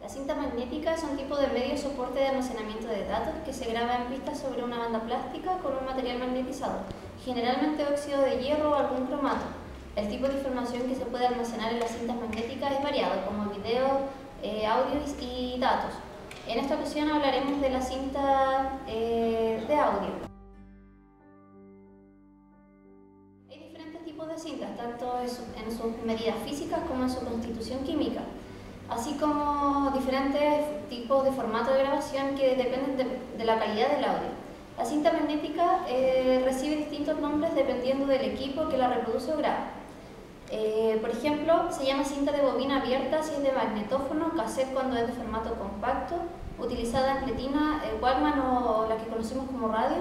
La cinta magnética es un tipo de medio soporte de almacenamiento de datos que se graba en pistas sobre una banda plástica con un material magnetizado, generalmente óxido de hierro o algún cromato. El tipo de información que se puede almacenar en las cintas magnéticas es variado, como video, audio y datos. En esta ocasión hablaremos de la cinta de audio. Hay diferentes tipos de cintas, tanto en sus medidas físicas como en su constitución química, así como diferentes tipos de formato de grabación que dependen de la calidad del audio. La cinta magnética recibe distintos nombres dependiendo del equipo que la reproduce o graba. Por ejemplo, se llama cinta de bobina abierta si es de magnetófono, cassette cuando es de formato compacto, utilizada en pletina, Walkman o la que conocemos como radio,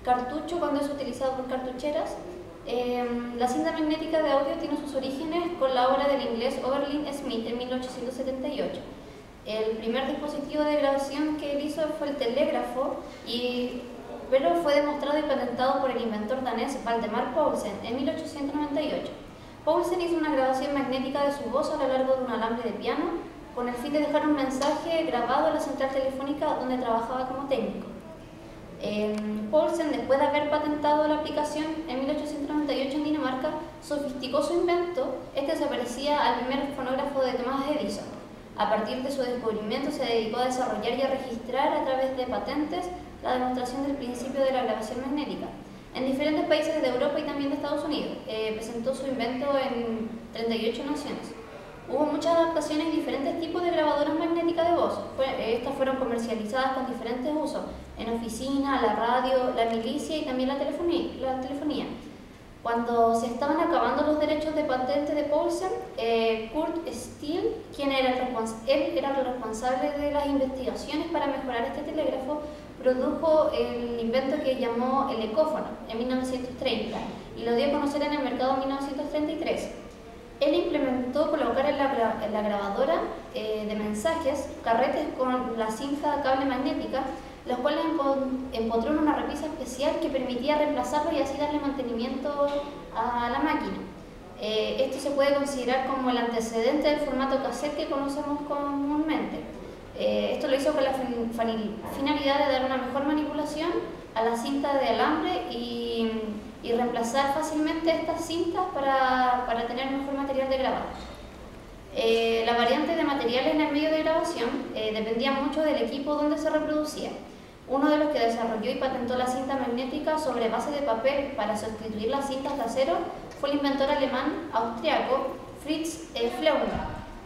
cartucho cuando es utilizado por cartucheras. La cinta magnética de audio tiene sus orígenes con la obra del inglés Oberlin Smith en 1878. El primer dispositivo de grabación que él hizo fue el telégrafo, pero fue demostrado y patentado por el inventor danés Valdemar Poulsen en 1898. Poulsen hizo una grabación magnética de su voz a lo largo de un alambre de piano con el fin de dejar un mensaje grabado a la central telefónica donde trabajaba como técnico. Poulsen, después de haber patentado la aplicación en 1898 en Dinamarca, sofisticó su invento. Este se parecía al primer fonógrafo de Thomas Edison. A partir de su descubrimiento se dedicó a desarrollar y a registrar a través de patentes la demostración del principio de la grabación magnética. En diferentes países de Europa y también de Estados Unidos. Presentó su invento en 38 naciones. Hubo muchas adaptaciones y diferentes tipos de grabadoras magnéticas de voz. Estas fueron comercializadas con diferentes usos, en oficina, la radio, la milicia y también la telefonía. Cuando se estaban acabando los derechos de patente de Poulsen, Kurt Still, él era el responsable de las investigaciones para mejorar este telégrafo, produjo el invento que llamó el ecófono en 1930 y lo dio a conocer en el mercado en 1933. Él implementó colocar en la grabadora de mensajes carretes con la cinta cable magnética, los cuales empotró en una repisa especial que permitía reemplazarlo y así darle mantenimiento a la máquina. Esto se puede considerar como el antecedente del formato cassette que conocemos comúnmente. Esto lo hizo con la finalidad de dar una mejor manipulación a la cinta de alambre y reemplazar fácilmente estas cintas para tener mejor material de grabado. La variante de materiales en el medio de grabación dependía mucho del equipo donde se reproducía. Uno de los que desarrolló y patentó la cinta magnética sobre base de papel para sustituir las cintas de acero fue el inventor alemán austriaco Fritz Fleumer,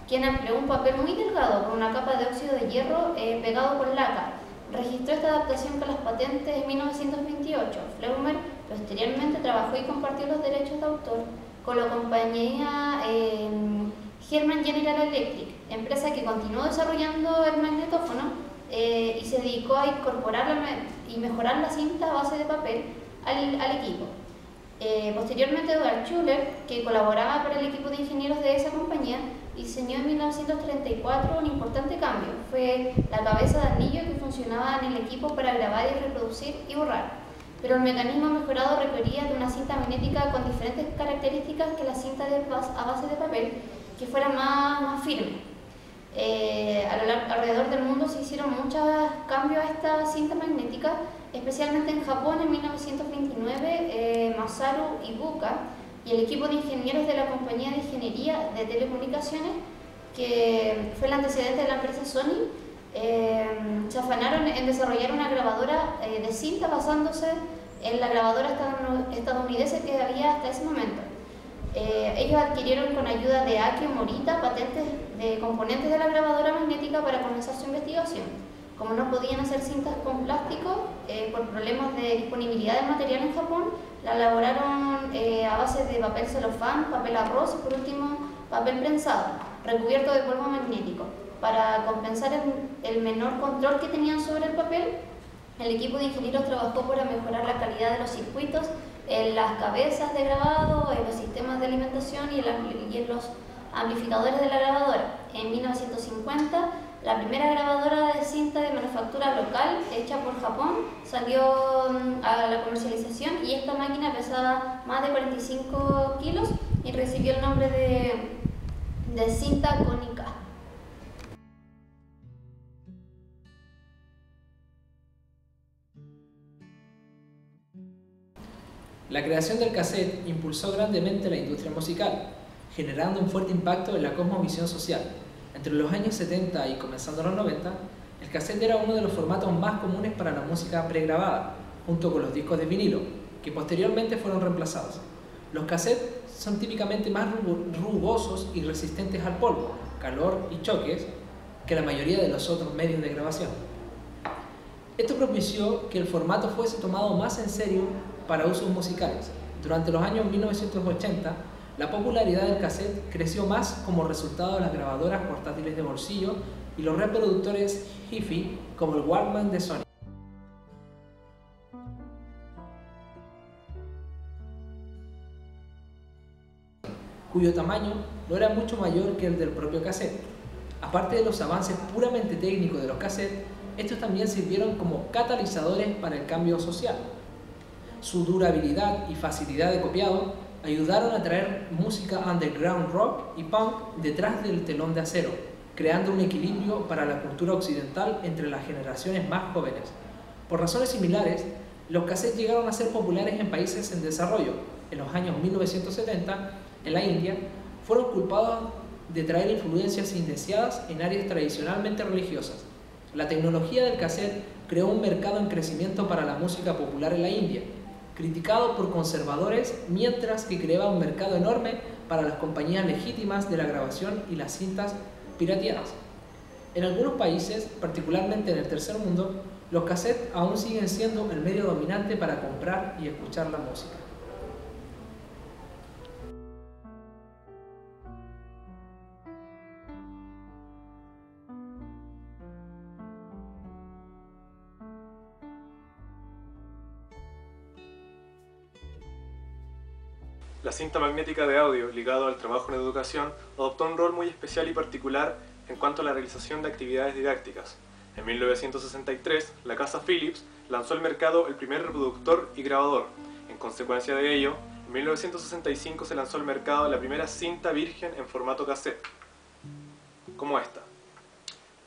quien empleó un papel muy delgado con una capa de óxido de hierro pegado con laca. Registró esta adaptación con las patentes en 1928. Fleumer posteriormente trabajó y compartió los derechos de autor con la compañía German General Electric, empresa que continuó desarrollando el magnetófono y se dedicó a incorporar y mejorar la cinta a base de papel al equipo. Posteriormente, Edward Schuller, que colaboraba para el equipo de ingenieros de esa compañía, diseñó en 1934 un importante cambio. Fue la cabeza de anillo que funcionaba en el equipo para grabar y reproducir y borrar. Pero el mecanismo mejorado requería de una cinta magnética con diferentes características que la cinta a base de papel, que fuera más firme. Alrededor del mundo se hicieron muchos cambios a esta cinta magnética, especialmente en Japón en 1929, Masaru Ibuka y el equipo de ingenieros de la compañía de ingeniería de telecomunicaciones, que fue el antecedente de la empresa Sony, se afanaron en desarrollar una grabadora de cinta basándose en la grabadora estadounidense que había hasta ese momento. Ellos adquirieron con ayuda de Akio Morita patentes de componentes de la grabadora magnética para comenzar su investigación. Como no podían hacer cintas con plástico por problemas de disponibilidad del material en Japón, la elaboraron a base de papel celofán, papel arroz y por último papel prensado, recubierto de polvo magnético. Para compensar el menor control que tenían sobre el papel, el equipo de ingenieros trabajó para mejorar la calidad de los circuitos en las cabezas de grabado, en los sistemas de alimentación y en los amplificadores de la grabadora. En 1950, la primera grabadora de cinta de manufactura local hecha por Japón salió a la comercialización y esta máquina pesaba más de 45 kilos y recibió el nombre de cinta cónica. La creación del cassette impulsó grandemente la industria musical, generando un fuerte impacto en la cosmovisión social. Entre los años 70 y comenzando los 90, el cassette era uno de los formatos más comunes para la música pregrabada, junto con los discos de vinilo, que posteriormente fueron reemplazados. Los cassettes son típicamente más rugosos y resistentes al polvo, calor y choques que la mayoría de los otros medios de grabación. Esto propició que el formato fuese tomado más en serio para usos musicales. Durante los años 1980, la popularidad del cassette creció más como resultado de las grabadoras portátiles de bolsillo y los reproductores hi-fi como el Walkman de Sony, cuyo tamaño no era mucho mayor que el del propio cassette. Aparte de los avances puramente técnicos de los cassettes, estos también sirvieron como catalizadores para el cambio social. Su durabilidad y facilidad de copiado ayudaron a traer música underground rock y punk detrás del telón de acero, creando un equilibrio para la cultura occidental entre las generaciones más jóvenes. Por razones similares, los cassettes llegaron a ser populares en países en desarrollo. En los años 1970, en la India, fueron culpados de traer influencias indeseadas en áreas tradicionalmente religiosas. La tecnología del cassette creó un mercado en crecimiento para la música popular en la India, criticado por conservadores, mientras que creaba un mercado enorme para las compañías legítimas de la grabación y las cintas pirateadas. En algunos países, particularmente en el tercer mundo, los cassettes aún siguen siendo el medio dominante para comprar y escuchar la música. La cinta magnética de audio, ligado al trabajo en educación, adoptó un rol muy especial y particular en cuanto a la realización de actividades didácticas. En 1963, la casa Philips lanzó al mercado el primer reproductor y grabador. En consecuencia de ello, en 1965 se lanzó al mercado la primera cinta virgen en formato cassette, como esta.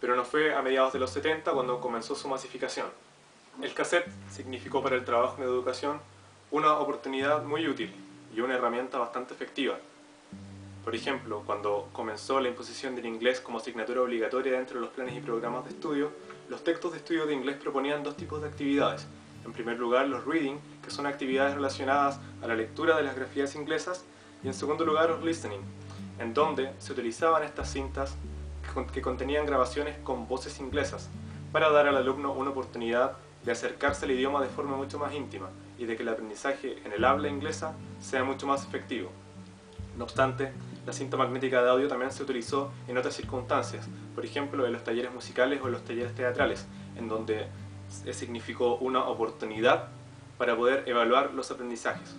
Pero no fue a mediados de los 70 cuando comenzó su masificación. El cassette significó para el trabajo en educación una oportunidad muy útil y una herramienta bastante efectiva. Por ejemplo, cuando comenzó la imposición del inglés como asignatura obligatoria dentro de los planes y programas de estudio, los textos de estudio de inglés proponían dos tipos de actividades. En primer lugar, los reading, que son actividades relacionadas a la lectura de las grafías inglesas, y en segundo lugar, los listening, en donde se utilizaban estas cintas que contenían grabaciones con voces inglesas, para dar al alumno una oportunidad de acercarse al idioma de forma mucho más íntima y de que el aprendizaje en el habla inglesa sea mucho más efectivo. No obstante, la cinta magnética de audio también se utilizó en otras circunstancias, por ejemplo en los talleres musicales o en los talleres teatrales, en donde significó una oportunidad para poder evaluar los aprendizajes.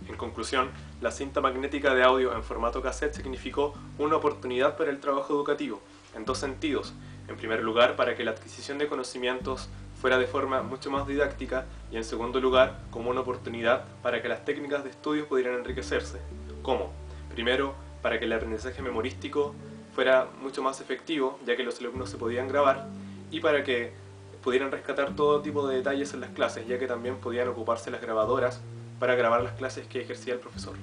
En conclusión, la cinta magnética de audio en formato cassette significó una oportunidad para el trabajo educativo, en dos sentidos. En primer lugar, para que la adquisición de conocimientos fuera de forma mucho más didáctica, y en segundo lugar, como una oportunidad para que las técnicas de estudio pudieran enriquecerse. ¿Cómo? Primero, para que el aprendizaje memorístico fuera mucho más efectivo, ya que los alumnos se podían grabar, y para que pudieran rescatar todo tipo de detalles en las clases, ya que también podían ocuparse las grabadoras para grabar las clases que ejercía el profesor.